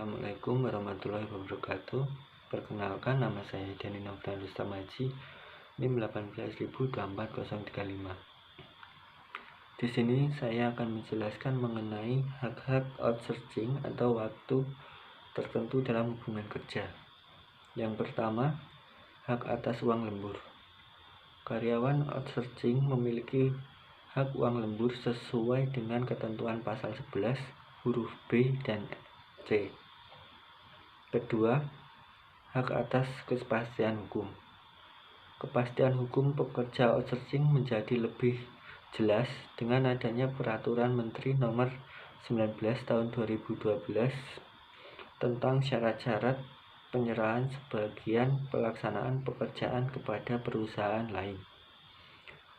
Assalamualaikum warahmatullahi wabarakatuh. Perkenalkan, nama saya Dani Noftan Rustamaji, NIM 1802435. Di sini saya akan menjelaskan mengenai hak-hak outsourcing atau waktu tertentu dalam hubungan kerja. Yang pertama, hak atas uang lembur. Karyawan outsourcing memiliki hak uang lembur sesuai dengan ketentuan pasal 11 huruf B dan C. Kedua, hak atas kepastian hukum. Kepastian hukum pekerja outsourcing menjadi lebih jelas dengan adanya Peraturan Menteri Nomor 19 Tahun 2012 tentang syarat-syarat penyerahan sebagian pelaksanaan pekerjaan kepada perusahaan lain.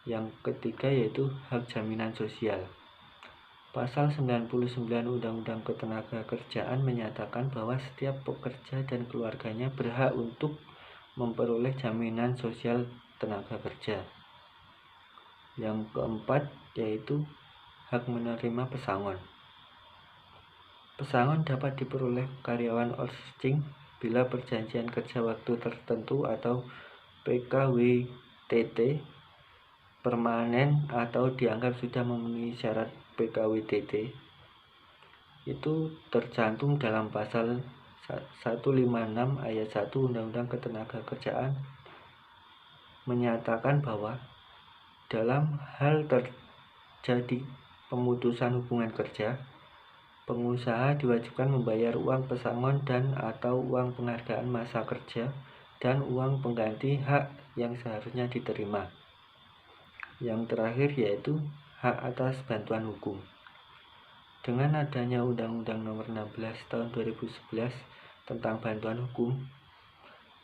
Yang ketiga yaitu hak jaminan sosial. Pasal 99 Undang-Undang Ketenagakerjaan menyatakan bahwa setiap pekerja dan keluarganya berhak untuk memperoleh jaminan sosial tenaga kerja. Yang keempat yaitu hak menerima pesangon. Pesangon dapat diperoleh karyawan outsourcing bila perjanjian kerja waktu tertentu atau PKWTT permanen atau dianggap sudah memenuhi syarat PKWTT itu tercantum dalam pasal 156 ayat 1 Undang-Undang Ketenagakerjaan menyatakan bahwa dalam hal terjadi pemutusan hubungan kerja, pengusaha diwajibkan membayar uang pesangon dan atau uang penghargaan masa kerja dan uang pengganti hak yang seharusnya diterima. Yang terakhir yaitu hak atas bantuan hukum. Dengan adanya Undang-Undang Nomor 16 Tahun 2011 tentang bantuan hukum,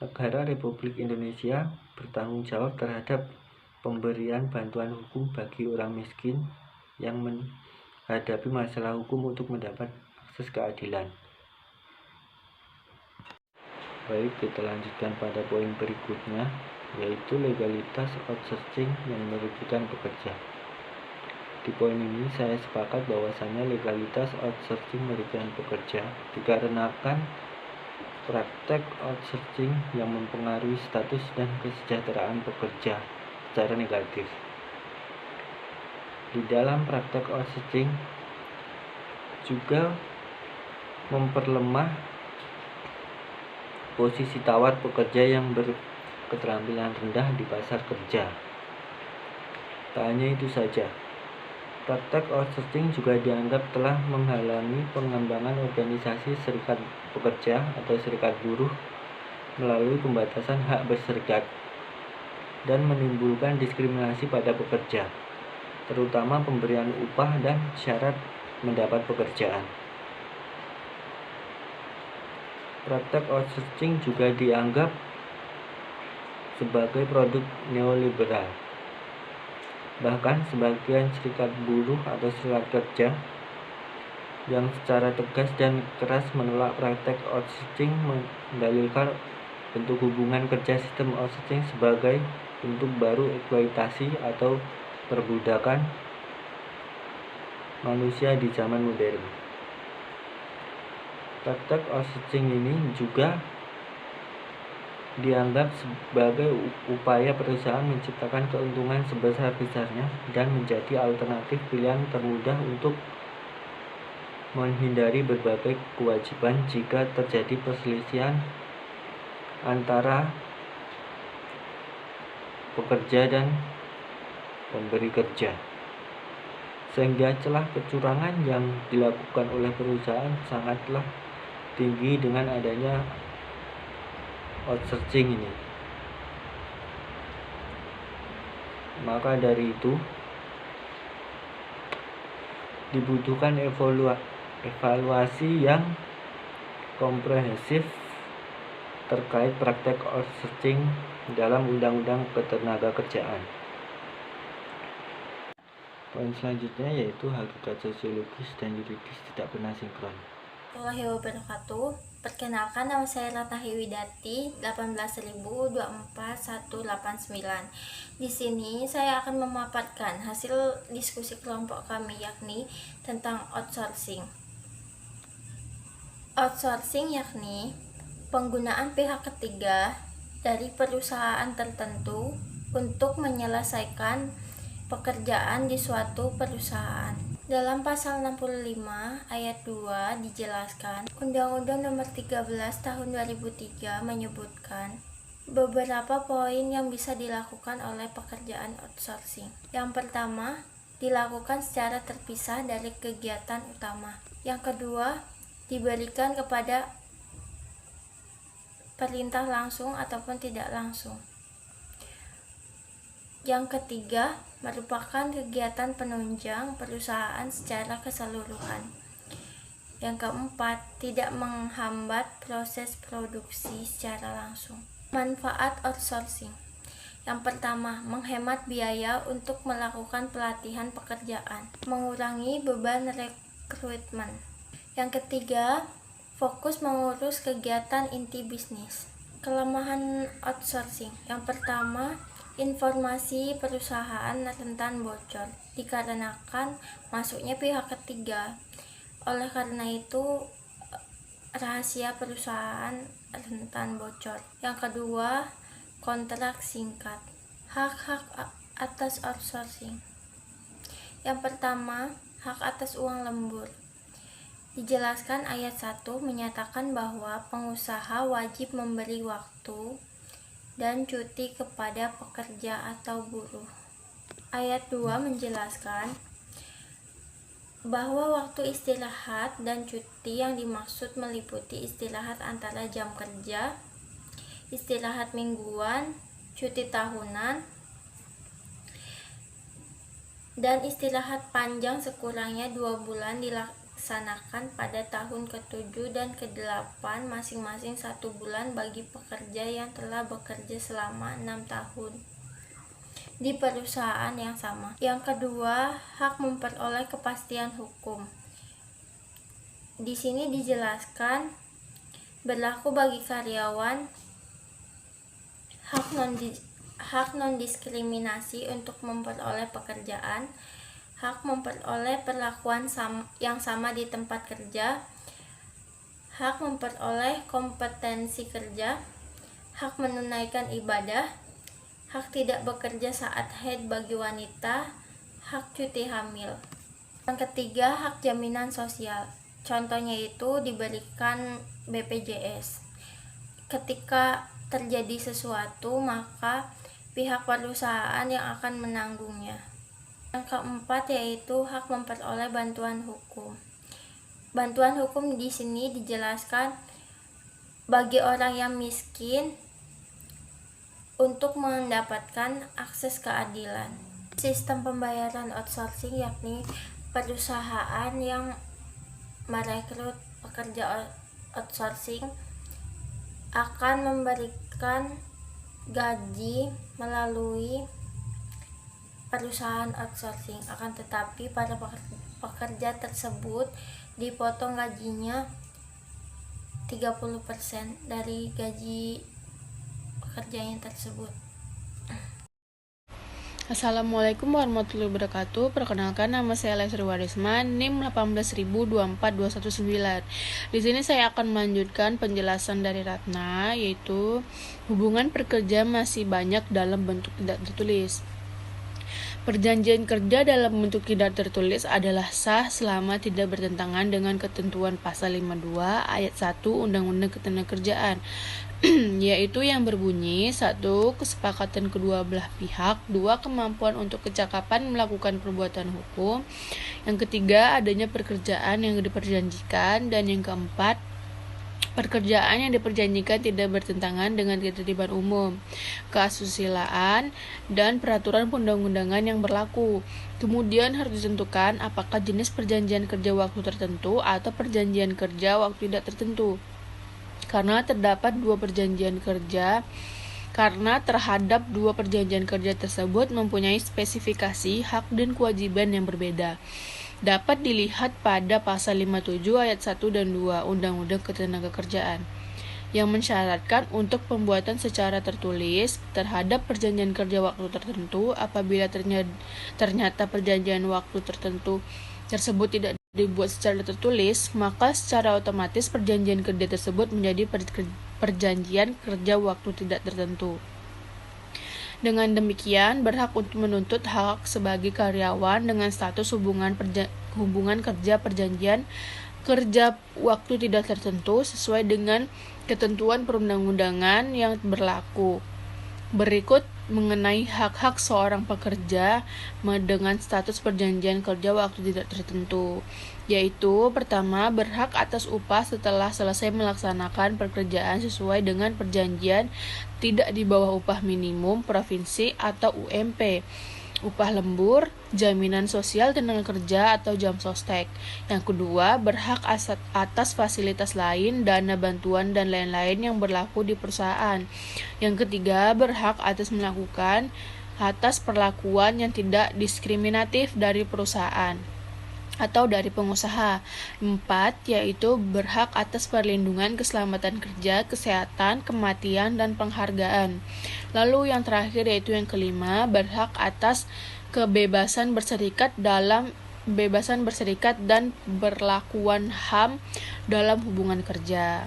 negara Republik Indonesia bertanggung jawab terhadap pemberian bantuan hukum bagi orang miskin yang menghadapi masalah hukum untuk mendapat akses keadilan. Baik, kita lanjutkan pada poin berikutnya, yaitu legalitas outsourcing yang merugikan pekerja. Di poin ini saya sepakat bahwasannya legalitas outsourcing merugikan pekerja dikarenakan praktek outsourcing yang mempengaruhi status dan kesejahteraan pekerja secara negatif. Di dalam praktek outsourcing juga memperlemah posisi tawar pekerja yang berketerampilan rendah di pasar kerja. Tak hanya itu saja, praktek outsourcing juga dianggap telah menghalangi pengembangan organisasi serikat pekerja atau serikat buruh melalui pembatasan hak berserikat dan menimbulkan diskriminasi pada pekerja, terutama pemberian upah dan syarat mendapat pekerjaan. Praktek outsourcing juga dianggap sebagai produk neoliberal. Bahkan sebagian serikat buruh atau serikat kerja yang secara tegas dan keras menolak praktek outsourcing mendalilkan bentuk hubungan kerja sistem outsourcing sebagai bentuk baru eksploitasi atau perbudakan manusia di zaman modern. Praktek outsourcing ini juga dianggap sebagai upaya perusahaan menciptakan keuntungan sebesar-besarnya dan menjadi alternatif pilihan termudah untuk menghindari berbagai kewajiban jika terjadi perselisihan antara pekerja dan pemberi kerja, sehingga celah kecurangan yang dilakukan oleh perusahaan sangatlah tinggi dengan adanya outsourcing ini. Maka dari itu dibutuhkan evaluasi yang komprehensif terkait praktek outsourcing dalam Undang-Undang Ketenagakerjaan. Poin selanjutnya yaitu hakikat sosiologis dan yuridis tidak pernah sinkron. Warahmatullahi wabarakatuh. Perkenalkan, nama saya Ratna Hiwidati, 1824189. Di sini saya akan memaparkan hasil diskusi kelompok kami yakni tentang outsourcing. Outsourcing yakni penggunaan pihak ketiga dari perusahaan tertentu untuk menyelesaikan pekerjaan di suatu perusahaan. Dalam pasal 65 ayat 2 dijelaskan, Undang-Undang Nomor 13 Tahun 2003 menyebutkan beberapa poin yang bisa dilakukan oleh pekerjaan outsourcing. Yang pertama, dilakukan secara terpisah dari kegiatan utama. Yang kedua, diberikan kepada perintah langsung ataupun tidak langsung. Yang ketiga, merupakan kegiatan penunjang perusahaan secara keseluruhan. Yang keempat, tidak menghambat proses produksi secara langsung. Manfaat outsourcing. Yang pertama, menghemat biaya untuk melakukan pelatihan pekerjaan, mengurangi beban rekrutmen. Yang ketiga, fokus mengurus kegiatan inti bisnis. Kelemahan outsourcing. Yang pertama, informasi perusahaan rentan bocor dikarenakan masuknya pihak ketiga. Oleh karena itu, rahasia perusahaan rentan bocor. Yang kedua, kontrak singkat. Hak-hak atas outsourcing. Yang pertama, hak atas uang lembur. Dijelaskan ayat 1 menyatakan bahwa pengusaha wajib memberi waktu dan cuti kepada pekerja atau buruh. Ayat 2 menjelaskan bahwa waktu istirahat dan cuti yang dimaksud meliputi istirahat antara jam kerja, istirahat mingguan, cuti tahunan, dan istirahat panjang sekurangnya 2 bulan dilaksanakan pada tahun ke-7 dan ke-8 masing-masing 1 bulan bagi pekerja yang telah bekerja selama 6 tahun di perusahaan yang sama. Yang kedua, hak memperoleh kepastian hukum. Di sini dijelaskan berlaku bagi karyawan hak non-diskriminasi untuk memperoleh pekerjaan, hak memperoleh perlakuan yang sama di tempat kerja, hak memperoleh kompetensi kerja, hak menunaikan ibadah, hak tidak bekerja saat haid bagi wanita, hak cuti hamil. Yang ketiga, hak jaminan sosial. Contohnya itu diberikan BPJS. Ketika terjadi sesuatu, maka pihak perusahaan yang akan menanggungnya. Yang keempat yaitu hak memperoleh bantuan hukum. Bantuan hukum di sini dijelaskan bagi orang yang miskin untuk mendapatkan akses keadilan. Sistem pembayaran outsourcing yakni perusahaan yang merekrut pekerja outsourcing akan memberikan gaji melalui perusahaan outsourcing, akan tetapi para pekerja tersebut dipotong gajinya 30% dari gaji pekerjanya tersebut. Assalamualaikum warahmatullahi wabarakatuh. Perkenalkan, nama saya Lesri Warisma, NIM 180242119. Di sini saya akan melanjutkan penjelasan dari Ratna, yaitu hubungan pekerja masih banyak dalam bentuk tidak tertulis. Perjanjian kerja dalam bentuk tidak tertulis adalah sah selama tidak bertentangan dengan ketentuan pasal 52 ayat 1 Undang-Undang Ketenagakerjaan, yaitu yang berbunyi: 1. Kesepakatan kedua belah pihak, 2. Kemampuan untuk kecakapan melakukan perbuatan hukum, yang ketiga adanya pekerjaan yang diperjanjikan, dan yang keempat pekerjaan yang diperjanjikan tidak bertentangan dengan ketertiban umum, keasusilaan, dan peraturan perundang-undangan yang berlaku. Kemudian harus ditentukan apakah jenis perjanjian kerja waktu tertentu atau perjanjian kerja waktu tidak tertentu. Karena terhadap dua perjanjian kerja tersebut mempunyai spesifikasi hak dan kewajiban yang berbeda. Dapat dilihat pada pasal 57 ayat 1 dan 2 Undang-Undang Ketenagakerjaan yang mensyaratkan untuk pembuatan secara tertulis terhadap perjanjian kerja waktu tertentu apabila ternyata perjanjian waktu tertentu tersebut tidak dibuat secara tertulis, maka secara otomatis perjanjian kerja tersebut menjadi perjanjian kerja waktu tidak tertentu. Dengan demikian, berhak untuk menuntut hak sebagai karyawan dengan status hubungan kerja perjanjian kerja waktu tidak tertentu sesuai dengan ketentuan perundang-undangan yang berlaku. Berikut mengenai hak-hak seorang pekerja dengan status perjanjian kerja waktu tidak tertentu, yaitu pertama, berhak atas upah setelah selesai melaksanakan pekerjaan sesuai dengan perjanjian tidak di bawah upah minimum provinsi atau UMP, upah lembur, jaminan sosial tenaga kerja atau jam sostek. Yang kedua, berhak atas fasilitas lain, dana bantuan dan lain-lain yang berlaku di perusahaan. Yang ketiga, berhak atas perlakuan yang tidak diskriminatif dari perusahaan atau dari pengusaha. 4, yaitu berhak atas perlindungan keselamatan kerja, kesehatan, kematian, dan penghargaan. Lalu yang terakhir yaitu yang kelima, berhak atas kebebasan berserikat dan berlakuan HAM dalam hubungan kerja.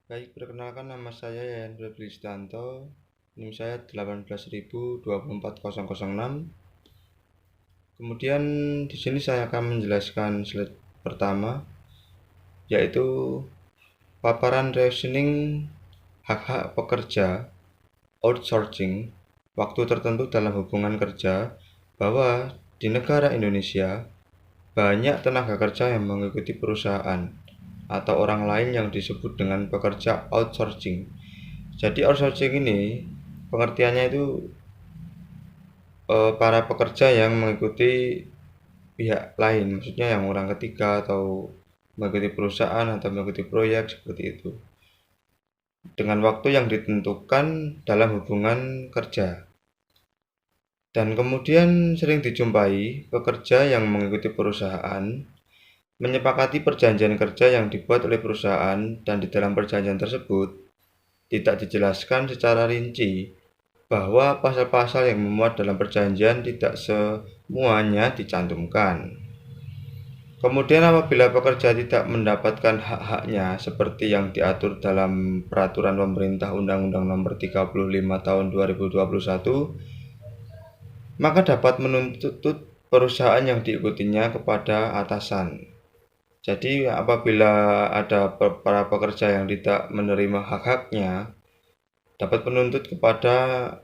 Baik, perkenalkan nama saya Yayan Febri Istanto. NIM saya 18.024.006. Kemudian di sini saya akan menjelaskan slide pertama, yaitu paparan reasoning hak-hak pekerja outsourcing waktu tertentu dalam hubungan kerja, bahwa di negara Indonesia banyak tenaga kerja yang mengikuti perusahaan atau orang lain yang disebut dengan pekerja outsourcing. Jadi outsourcing ini pengertiannya itu para pekerja yang mengikuti pihak lain, maksudnya yang orang ketiga atau mengikuti perusahaan atau mengikuti proyek seperti itu, dengan waktu yang ditentukan dalam hubungan kerja. Dan kemudian sering dijumpai pekerja yang mengikuti perusahaan menyepakati perjanjian kerja yang dibuat oleh perusahaan, dan di dalam perjanjian tersebut tidak dijelaskan secara rinci bahwa pasal-pasal yang memuat dalam perjanjian tidak semuanya dicantumkan. Kemudian apabila pekerja tidak mendapatkan hak-haknya seperti yang diatur dalam Peraturan Pemerintah Undang-Undang Nomor 35 Tahun 2021, maka dapat menuntut perusahaan yang diikutinya kepada atasan. Jadi apabila ada para pekerja yang tidak menerima hak-haknya, dapat menuntut kepada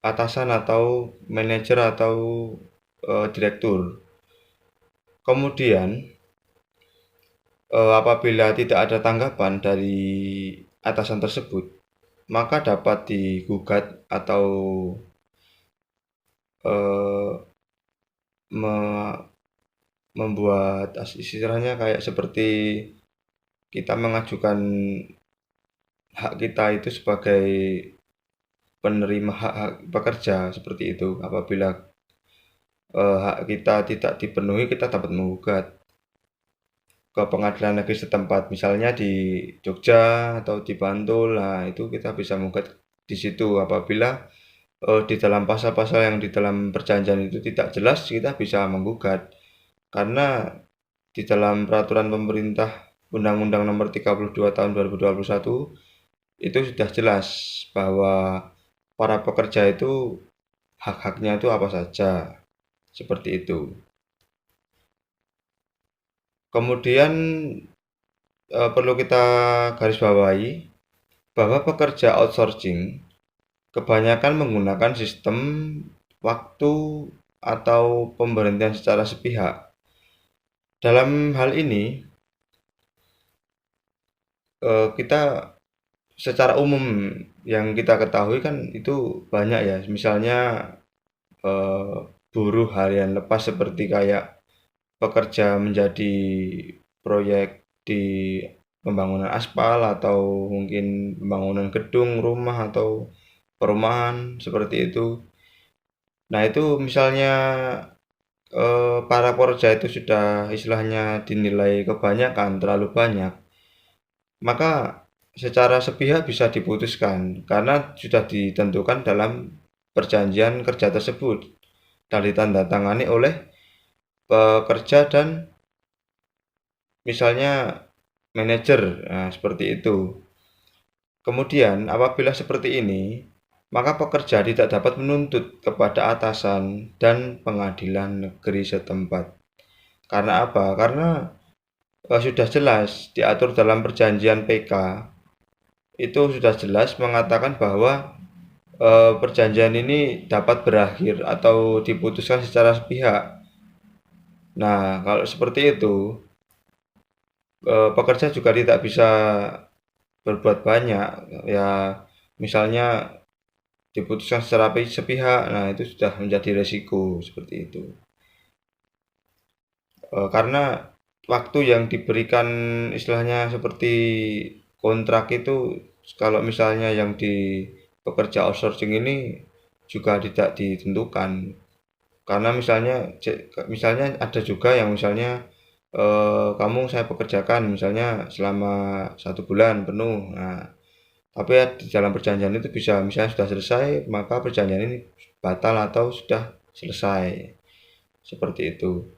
atasan atau manajer atau direktur. Kemudian apabila tidak ada tanggapan dari atasan tersebut, maka dapat digugat atau membuat istilahnya kayak seperti kita mengajukan hak kita itu sebagai penerima hak pekerja seperti itu. Apabila hak kita tidak dipenuhi, kita dapat menggugat ke pengadilan negeri setempat, misalnya di Jogja atau di Bantul. Nah, itu kita bisa menggugat di situ. Apabila di dalam pasal-pasal yang di dalam perjanjian itu tidak jelas, kita bisa menggugat. Karena di dalam Peraturan Pemerintah Undang-Undang Nomor 32 Tahun 2021 itu sudah jelas bahwa para pekerja itu hak-haknya itu apa saja, seperti itu. Kemudian perlu kita garis bawahi bahwa pekerja outsourcing kebanyakan menggunakan sistem waktu atau pemberhentian secara sepihak. Dalam hal ini, kita secara umum yang kita ketahui kan itu banyak ya, misalnya buruh harian lepas seperti kayak pekerja menjadi proyek di pembangunan aspal atau mungkin pembangunan gedung, rumah atau perumahan seperti itu. Nah, itu misalnya para pekerja itu sudah istilahnya dinilai kebanyakan, terlalu banyak, maka secara sepihak bisa diputuskan karena sudah ditentukan dalam perjanjian kerja tersebut dan ditandatangani oleh pekerja dan misalnya manajer. Nah, seperti itu. Kemudian, apabila seperti ini, maka pekerja tidak dapat menuntut kepada atasan dan pengadilan negeri setempat. Karena apa? Karena sudah jelas diatur dalam perjanjian PK. Itu sudah jelas mengatakan bahwa perjanjian ini dapat berakhir atau diputuskan secara sepihak. Nah, kalau seperti itu, pekerja juga tidak bisa berbuat banyak. Ya, misalnya diputuskan secara sepihak, nah itu sudah menjadi resiko seperti itu. Karena waktu yang diberikan istilahnya seperti kontrak itu, kalau misalnya yang di pekerja outsourcing ini juga tidak ditentukan. Karena misalnya ada juga yang misalnya kamu saya pekerjakan misalnya selama 1 bulan penuh. Nah, tapi di dalam perjanjian itu bisa misalnya sudah selesai, maka perjanjian ini batal atau sudah selesai. Seperti itu.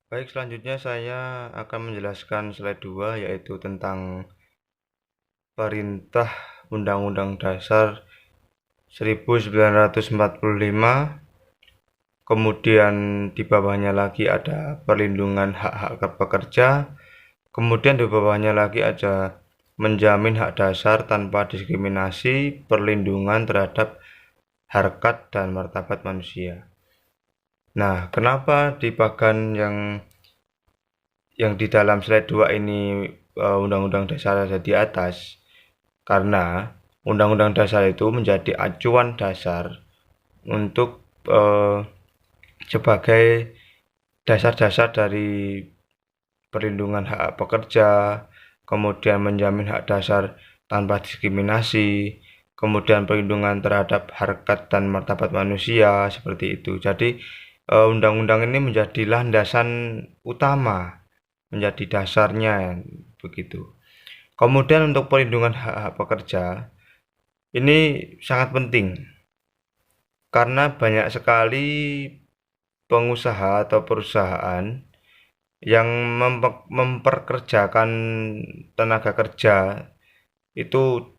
Baik, selanjutnya saya akan menjelaskan slide 2, yaitu tentang Perintah Undang-Undang Dasar 1945. Kemudian di bawahnya lagi ada perlindungan hak-hak pekerja. Kemudian di bawahnya lagi ada menjamin hak dasar tanpa diskriminasi, perlindungan terhadap harkat dan martabat manusia. Nah, kenapa di bagian yang di dalam slide 2 ini Undang-Undang Dasar ada di atas? Karena Undang-Undang Dasar itu menjadi acuan dasar untuk sebagai dasar-dasar dari perlindungan hak pekerja, kemudian menjamin hak dasar tanpa diskriminasi, kemudian perlindungan terhadap harkat dan martabat manusia, seperti itu. Jadi undang-undang ini menjadi landasan utama, menjadi dasarnya, begitu. Kemudian untuk perlindungan hak-hak pekerja ini sangat penting karena banyak sekali pengusaha atau perusahaan yang memperkerjakan tenaga kerja itu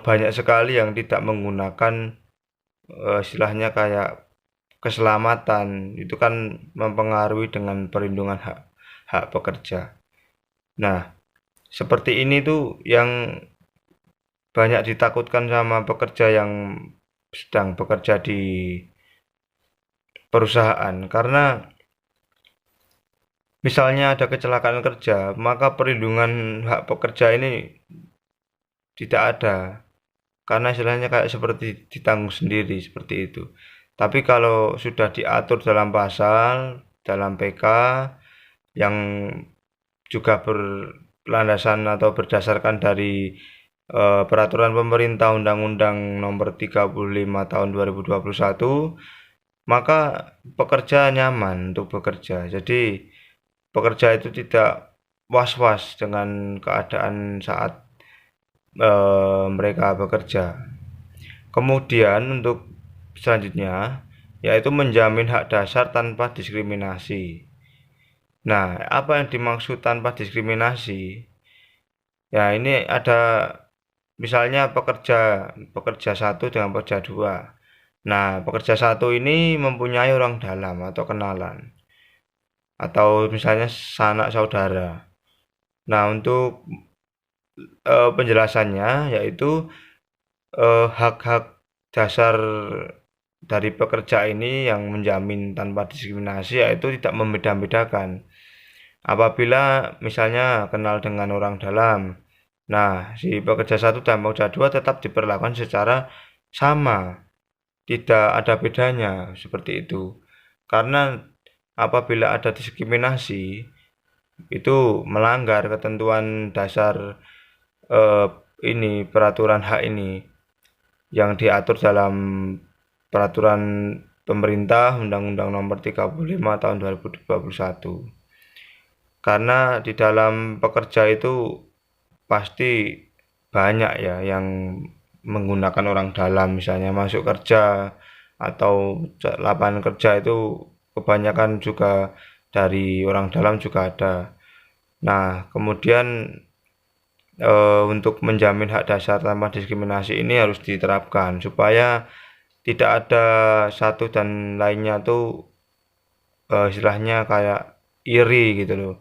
banyak sekali yang tidak menggunakan istilahnya kayak keselamatan. Itu kan mempengaruhi dengan perlindungan hak pekerja. Nah, seperti ini tuh yang banyak ditakutkan sama pekerja yang sedang bekerja di perusahaan, karena misalnya ada kecelakaan kerja, maka perlindungan hak pekerja ini tidak ada, karena istilahnya kayak seperti ditanggung sendiri, seperti itu. Tapi kalau sudah diatur dalam pasal, dalam PK, yang juga berlandasan atau berdasarkan dari peraturan pemerintah Undang-Undang Nomor 35 Tahun 2021, maka pekerja nyaman untuk bekerja. Jadi pekerja itu tidak was-was dengan keadaan saat mereka bekerja. Kemudian untuk selanjutnya yaitu menjamin hak dasar tanpa diskriminasi. Nah, apa yang dimaksud tanpa diskriminasi? Ya, ini ada misalnya pekerja satu dengan pekerja dua. Nah, pekerja satu ini mempunyai orang dalam atau kenalan, atau misalnya sanak saudara. Nah, untuk penjelasannya yaitu hak-hak dasar dari pekerja ini yang menjamin tanpa diskriminasi yaitu tidak membeda-bedakan. Apabila misalnya kenal dengan orang dalam, nah si pekerja satu dan pekerja dua tetap diperlakukan secara sama, tidak ada bedanya, seperti itu. Karena apabila ada diskriminasi itu melanggar ketentuan dasar ini peraturan hak ini yang diatur dalam peraturan pemerintah Undang-Undang Nomor 35 Tahun 2021. Karena di dalam pekerja itu pasti banyak ya yang menggunakan orang dalam, misalnya masuk kerja atau lapangan kerja itu kebanyakan juga dari orang dalam juga ada. Nah, kemudian untuk menjamin hak dasar tanpa diskriminasi ini harus diterapkan supaya tidak ada satu dan lainnya tuh istilahnya kayak iri gitu loh.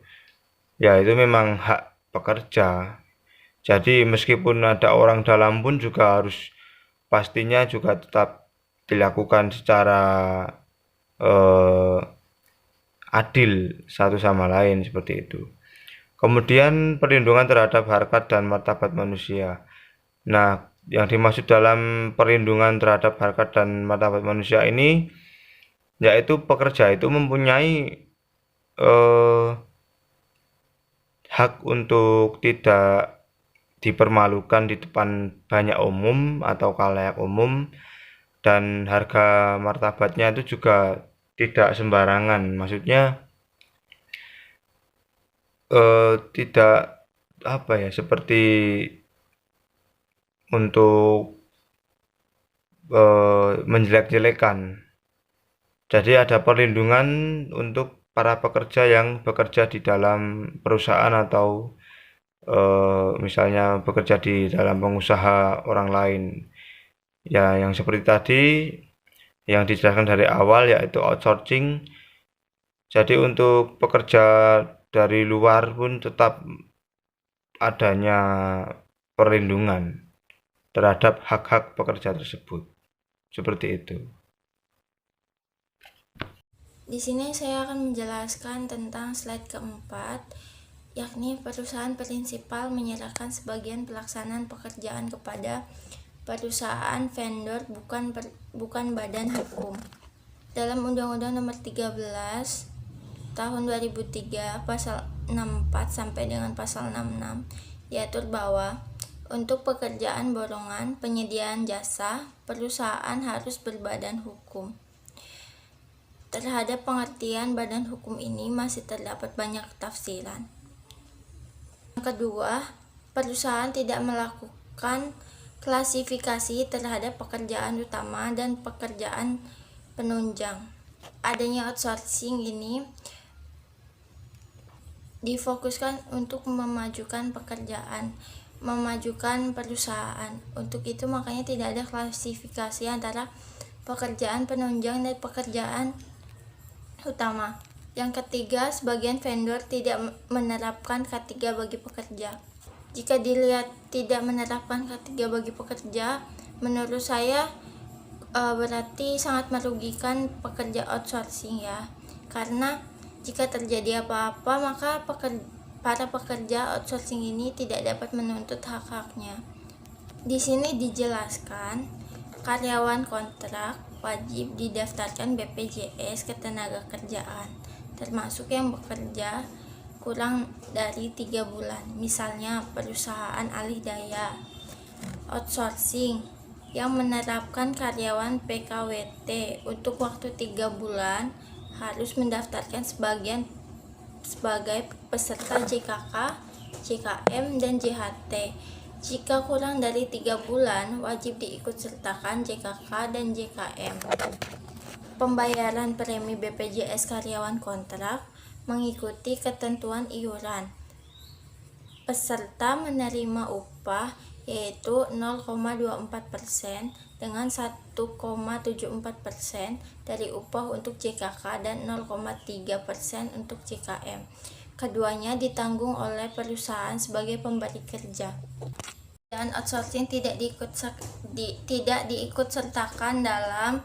Ya itu memang hak pekerja. Jadi meskipun ada orang dalam pun juga harus pastinya juga tetap dilakukan secara eh, adil satu sama lain seperti itu. Kemudian perlindungan terhadap harkat dan martabat manusia. Nah, yang dimaksud dalam perlindungan terhadap harkat dan martabat manusia ini yaitu pekerja itu mempunyai eh, hak untuk tidak dipermalukan di depan banyak umum atau khalayak umum, dan harga martabatnya itu juga tidak sembarangan. Maksudnya tidak apa ya, seperti untuk menjelek-jelekan. Jadi ada perlindungan untuk para pekerja yang bekerja di dalam perusahaan atau misalnya bekerja di dalam pengusaha orang lain. Ya, yang seperti tadi yang dijelaskan dari awal yaitu outsourcing. Jadi untuk pekerja dari luar pun tetap adanya perlindungan terhadap hak-hak pekerja tersebut. Seperti itu. Di sini saya akan menjelaskan tentang slide keempat, yakni perusahaan prinsipal menyerahkan sebagian pelaksanaan pekerjaan kepada perusahaan vendor bukan badan hukum. Dalam Undang-Undang Nomor 13 Tahun 2003 Pasal 64 sampai dengan Pasal 66 diatur bahwa untuk pekerjaan borongan penyediaan jasa, perusahaan harus berbadan hukum. Terhadap pengertian badan hukum ini masih terdapat banyak tafsiran. Yang kedua, perusahaan tidak melakukan klasifikasi terhadap pekerjaan utama dan pekerjaan penunjang. Adanya outsourcing ini difokuskan untuk memajukan pekerjaan, memajukan perusahaan. Untuk itu makanya tidak ada klasifikasi antara pekerjaan penunjang dan pekerjaan utama. Yang ketiga, sebagian vendor tidak menerapkan K3 bagi pekerja. Jika dilihat tidak menerapkan K3 bagi pekerja, menurut saya berarti sangat merugikan pekerja outsourcing ya. Karena jika terjadi apa-apa, maka para pekerja outsourcing ini tidak dapat menuntut hak-haknya. Di sini dijelaskan, karyawan kontrak wajib didaftarkan BPJS Ketenagakerjaan, termasuk yang bekerja kurang dari 3 bulan. Misalnya perusahaan alih daya. Outsourcing yang menerapkan karyawan PKWT untuk waktu 3 bulan harus mendaftarkan sebagai peserta JKK, JKM, dan JHT. Jika kurang dari 3 bulan, wajib diikutsertakan JKK dan JKM. Pembayaran premi BPJS karyawan kontrak mengikuti ketentuan iuran. Peserta menerima upah yaitu 0,24% dengan 1,74% dari upah untuk JKK dan 0,3% untuk JKM. Keduanya ditanggung oleh perusahaan sebagai pemberi kerja. Dan outsourcing tidak diikutsertakan dalam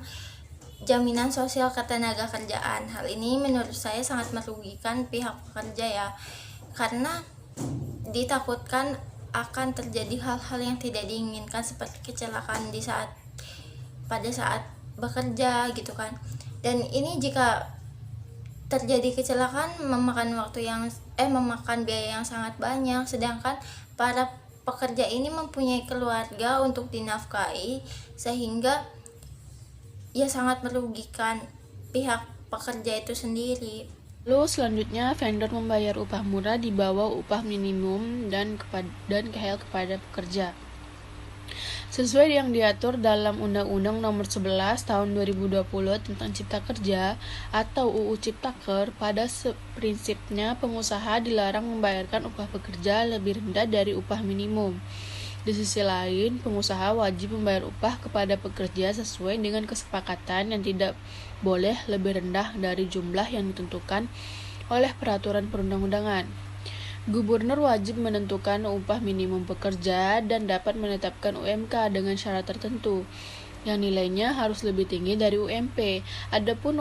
jaminan sosial ketenagakerjaan. Hal ini menurut saya sangat merugikan pihak pekerja ya, karena ditakutkan akan terjadi hal-hal yang tidak diinginkan seperti kecelakaan pada saat bekerja gitu kan. Dan ini jika terjadi kecelakaan memakan biaya yang sangat banyak, sedangkan para pekerja ini mempunyai keluarga untuk dinafkahi, sehingga ya sangat merugikan pihak pekerja itu sendiri. Lalu selanjutnya vendor membayar upah murah di bawah upah minimum dan KHL kepada pekerja. Sesuai yang diatur dalam Undang-Undang Nomor 11 Tahun 2020 tentang Cipta Kerja atau UU Ciptaker, pada prinsipnya pengusaha dilarang membayarkan upah pekerja lebih rendah dari upah minimum. Di sisi lain, pengusaha wajib membayar upah kepada pekerja sesuai dengan kesepakatan yang tidak boleh lebih rendah dari jumlah yang ditentukan oleh peraturan perundang-undangan. Gubernur wajib menentukan upah minimum pekerja dan dapat menetapkan UMK dengan syarat tertentu yang nilainya harus lebih tinggi dari UMP. Adapun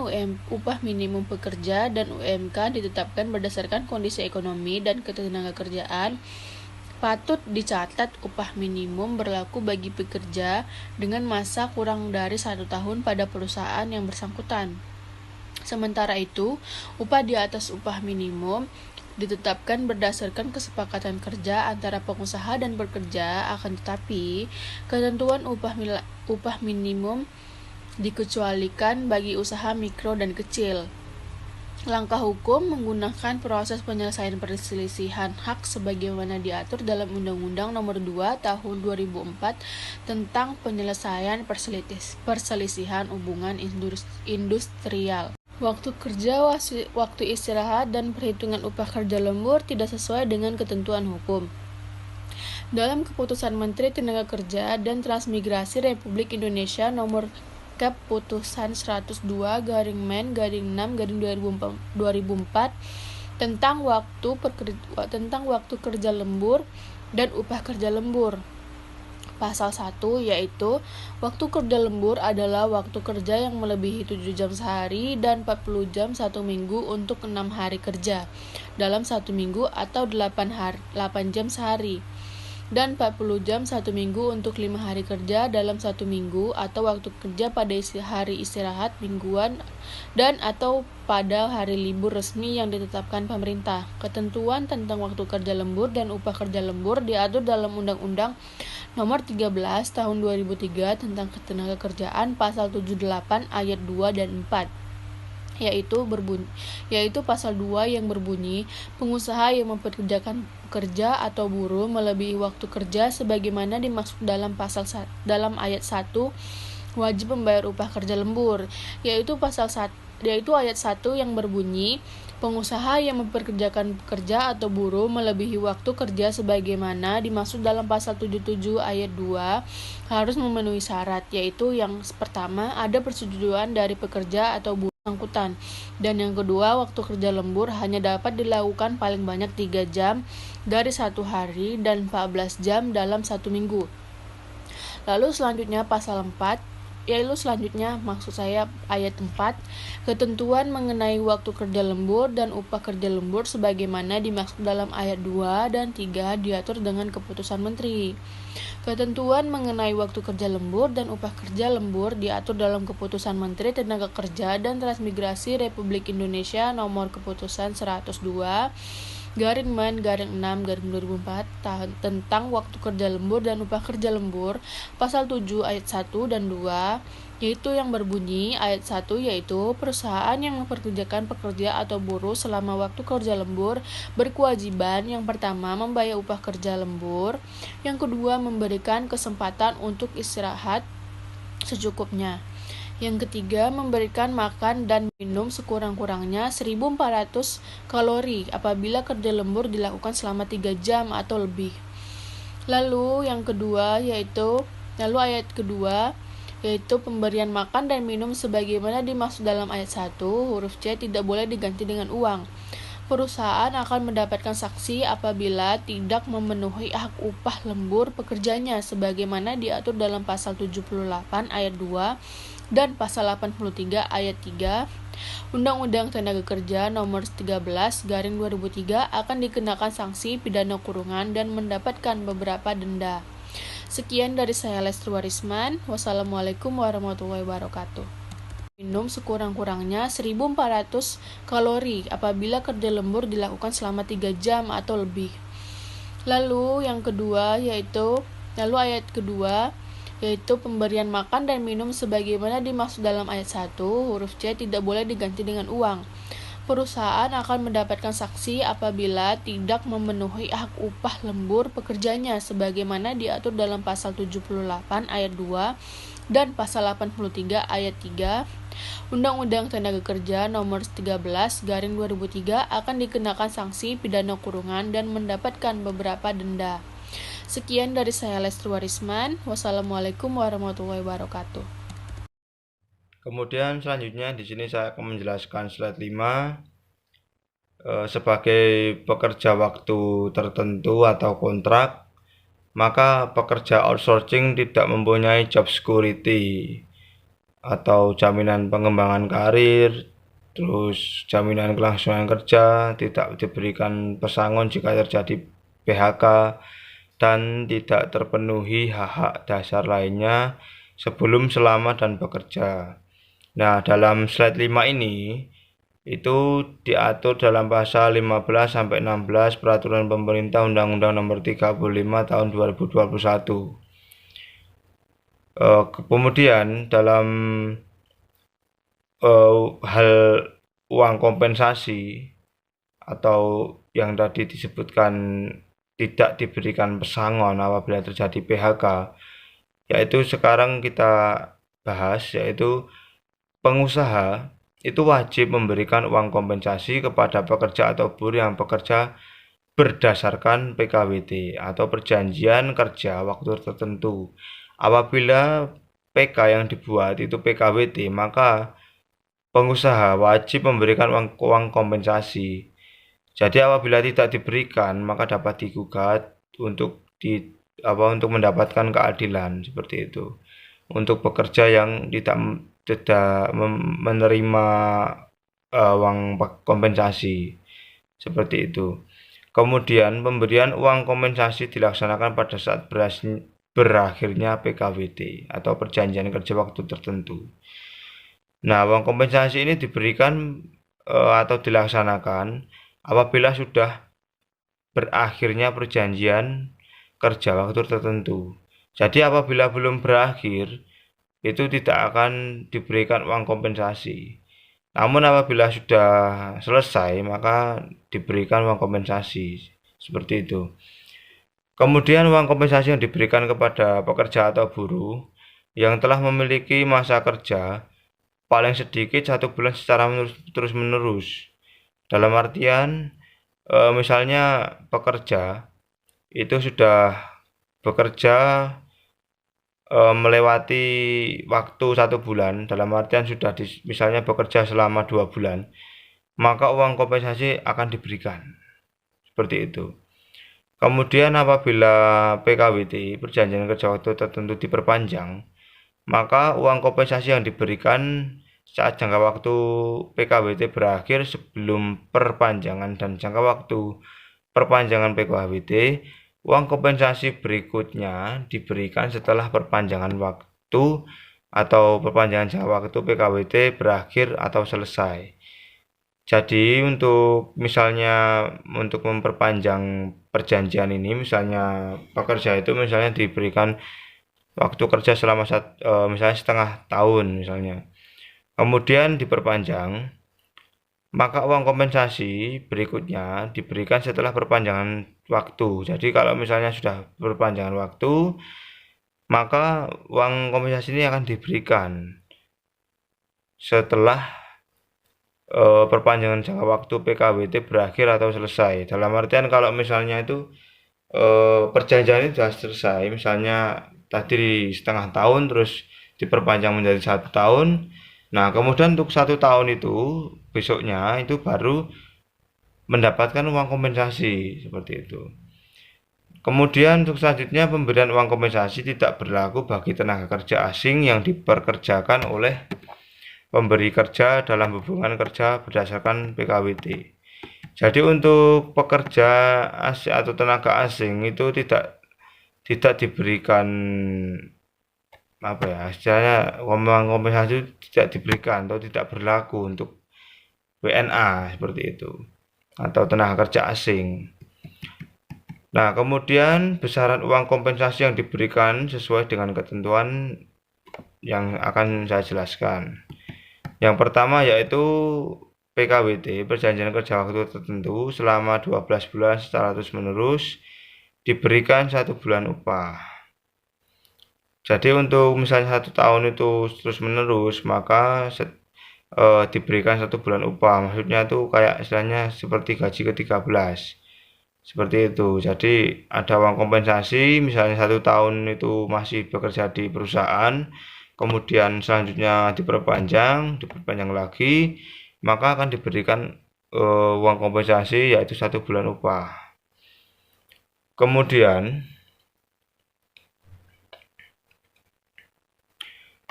upah minimum pekerja dan UMK ditetapkan berdasarkan kondisi ekonomi dan ketenagakerjaan. Patut dicatat upah minimum berlaku bagi pekerja dengan masa kurang dari 1 tahun pada perusahaan yang bersangkutan. Sementara itu, upah di atas upah minimum ditetapkan berdasarkan kesepakatan kerja antara pengusaha dan pekerja, akan tetapi ketentuan upah minimum dikecualikan bagi usaha mikro dan kecil. Langkah hukum menggunakan proses penyelesaian perselisihan hak sebagaimana diatur dalam Undang-Undang Nomor 2 Tahun 2004 tentang penyelesaian perselisihan hubungan industrial. Waktu kerja, waktu istirahat, dan perhitungan upah kerja lembur tidak sesuai dengan ketentuan hukum. Dalam Keputusan Menteri Tenaga Kerja dan Transmigrasi Republik Indonesia Nomor Keputusan 102/Men/6/2004 tentang waktu kerja lembur dan upah kerja lembur. Pasal 1, yaitu waktu kerja lembur adalah waktu kerja yang melebihi 7 jam sehari dan 40 jam 1 minggu untuk 6 hari kerja dalam 1 minggu atau 8 jam sehari, dan 40 jam 1 minggu untuk 5 hari kerja dalam 1 minggu atau waktu kerja pada hari istirahat mingguan dan atau pada hari libur resmi yang ditetapkan pemerintah. Ketentuan tentang waktu kerja lembur dan upah kerja lembur diatur dalam Undang-Undang Nomor 13 Tahun 2003 tentang Ketenagakerjaan pasal 78 ayat 2 dan 4. Yaitu pasal 2 yang berbunyi, pengusaha yang mempekerjakan pekerja atau buruh melebihi waktu kerja sebagaimana dimaksud dalam ayat 1 wajib membayar upah kerja lembur, yaitu ayat 1 yang berbunyi, pengusaha yang mempekerjakan pekerja atau buruh melebihi waktu kerja sebagaimana dimaksud dalam pasal 77 ayat 2 harus memenuhi syarat, yaitu yang pertama, ada persetujuan dari pekerja atau buruh bersangkutan, dan yang kedua, waktu kerja lembur hanya dapat dilakukan paling banyak 3 jam dari 1 hari dan 14 jam dalam 1 minggu. Lalu selanjutnya ayat 4, ketentuan mengenai waktu kerja lembur dan upah kerja lembur sebagaimana dimaksud dalam ayat 2 dan 3 diatur dengan keputusan menteri. Ketentuan mengenai waktu kerja lembur dan upah kerja lembur diatur dalam keputusan Menteri Tenaga Kerja dan Transmigrasi Republik Indonesia Nomor Keputusan 102/Men/6/2004 tentang waktu kerja lembur dan upah kerja lembur, pasal 7 ayat 1 dan 2, yaitu yang berbunyi, ayat 1 yaitu perusahaan yang mempekerjakan pekerja atau buruh selama waktu kerja lembur berkewajiban yang pertama membayar upah kerja lembur, yang kedua memberikan kesempatan untuk istirahat secukupnya, yang ketiga memberikan makan dan minum sekurang-kurangnya 1.400 kalori apabila kerja lembur dilakukan selama 3 jam atau lebih. Lalu ayat kedua yaitu pemberian makan dan minum sebagaimana dimaksud dalam ayat 1 huruf C tidak boleh diganti dengan uang. Perusahaan akan mendapatkan sanksi apabila tidak memenuhi hak upah lembur pekerjanya sebagaimana diatur dalam pasal 78 ayat 2 dan pasal 83 ayat 3 Undang-Undang Tenaga Kerja Nomor 13/2003 akan dikenakan sanksi pidana kurungan dan mendapatkan beberapa denda. Sekian dari saya, Lestri Warisman. Wassalamualaikum warahmatullahi wabarakatuh. Minum sekurang-kurangnya 1.400 kalori apabila kerja lembur dilakukan selama 3 jam atau lebih. Lalu ayat kedua yaitu pemberian makan dan minum sebagaimana dimaksud dalam ayat 1 huruf C tidak boleh diganti dengan uang. perusahaan akan mendapatkan sanksi apabila tidak memenuhi hak upah lembur pekerjanya sebagaimana diatur dalam pasal 78 ayat 2 dan pasal 83 ayat 3 Undang-Undang Tenaga Kerja Nomor 13/2003 akan dikenakan sanksi pidana kurungan dan mendapatkan beberapa denda. Sekian dari saya, Lesti Warisman. Wassalamualaikum warahmatullahi wabarakatuh. Kemudian selanjutnya di sini saya akan menjelaskan slide 5 sebagai pekerja waktu tertentu atau kontrak, maka pekerja outsourcing tidak mempunyai job security atau jaminan pengembangan karir, terus jaminan kelangsungan kerja, tidak diberikan pesangon jika terjadi PHK, dan tidak terpenuhi hak-hak dasar lainnya sebelum, selama, dan bekerja. Nah, dalam slide 5 ini itu diatur dalam pasal 15-16 Peraturan Pemerintah Undang-Undang Nomor 35 Tahun 2021. Kemudian dalam hal uang kompensasi atau yang tadi disebutkan tidak diberikan pesangon apabila terjadi PHK, yaitu sekarang kita bahas, yaitu pengusaha itu wajib memberikan uang kompensasi kepada pekerja atau buruh yang bekerja berdasarkan PKWT atau perjanjian kerja waktu tertentu. Apabila PK yang dibuat itu PKWT, maka pengusaha wajib memberikan uang kompensasi. Jadi apabila tidak diberikan, maka dapat digugat untuk mendapatkan keadilan seperti itu. Untuk pekerja yang tidak menerima uang kompensasi seperti itu. Kemudian pemberian uang kompensasi dilaksanakan pada saat berakhirnya PKWT atau perjanjian kerja waktu tertentu. Nah, uang kompensasi ini diberikan atau dilaksanakan apabila sudah berakhirnya perjanjian kerja waktu tertentu. Jadi apabila belum berakhir, itu tidak akan diberikan uang kompensasi. Namun apabila sudah selesai, maka diberikan uang kompensasi. Seperti itu. Kemudian uang kompensasi yang diberikan kepada pekerja atau buruh yang telah memiliki masa kerja paling sedikit 1 bulan secara terus-menerus. Dalam artian, misalnya pekerja itu sudah bekerja melewati waktu 1 bulan, dalam artian sudah misalnya bekerja selama 2 bulan, maka uang kompensasi akan diberikan. Seperti itu. Kemudian apabila PKWT, perjanjian kerja waktu tertentu, diperpanjang, maka uang kompensasi yang diberikan saat jangka waktu PKWT berakhir sebelum perpanjangan dan jangka waktu perpanjangan PKWT, uang kompensasi berikutnya diberikan setelah perpanjangan waktu atau perpanjangan jangka waktu PKWT berakhir atau selesai. Jadi untuk memperpanjang perjanjian ini, misalnya pekerja itu misalnya diberikan waktu kerja selama misalnya setengah tahun misalnya, kemudian diperpanjang, maka uang kompensasi berikutnya diberikan setelah perpanjangan waktu. Jadi kalau misalnya sudah perpanjangan waktu, maka uang kompensasi ini akan diberikan setelah perpanjangan jangka waktu PKWT berakhir atau selesai. Dalam artian kalau misalnya itu perjanjian ini sudah selesai, misalnya tadi setengah tahun terus diperpanjang menjadi 1 tahun. Nah, kemudian untuk 1 tahun itu besoknya itu baru mendapatkan uang kompensasi seperti itu. Kemudian untuk selanjutnya, pemberian uang kompensasi tidak berlaku bagi tenaga kerja asing yang dipekerjakan oleh pemberi kerja dalam hubungan kerja berdasarkan PKWT. Jadi untuk pekerja asing atau tenaga asing itu tidak diberikan istilahnya uang kompensasi tidak diberikan atau tidak berlaku untuk WNA seperti itu atau tenaga kerja asing. Nah, kemudian besaran uang kompensasi yang diberikan sesuai dengan ketentuan yang akan saya jelaskan. Yang pertama yaitu PKWT, perjanjian kerja waktu tertentu, selama 12 bulan secara terus-menerus, diberikan 1 bulan upah. Jadi untuk misalnya 1 tahun itu terus-menerus, maka diberikan 1 bulan upah. Maksudnya itu kayak istilahnya seperti gaji ke-13. Seperti itu. Jadi ada uang kompensasi, misalnya 1 tahun itu masih bekerja di perusahaan, kemudian selanjutnya diperpanjang lagi, maka akan diberikan uang kompensasi yaitu 1 bulan upah. Kemudian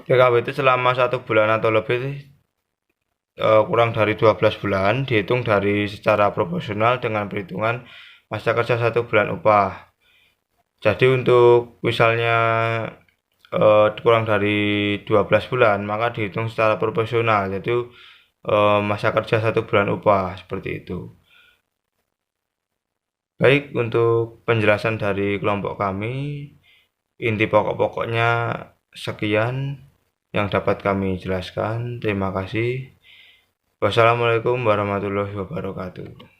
PKWT selama 1 bulan atau lebih kurang dari 12 bulan dihitung dari secara proporsional dengan perhitungan masa kerja 1 bulan upah. Jadi untuk misalnya kurang dari 12 bulan, maka dihitung secara proporsional, yaitu masa kerja 1 bulan upah, seperti itu. Baik, untuk penjelasan dari kelompok kami, inti pokok-pokoknya sekian yang dapat kami jelaskan. Terima kasih. Wassalamualaikum warahmatullahi wabarakatuh.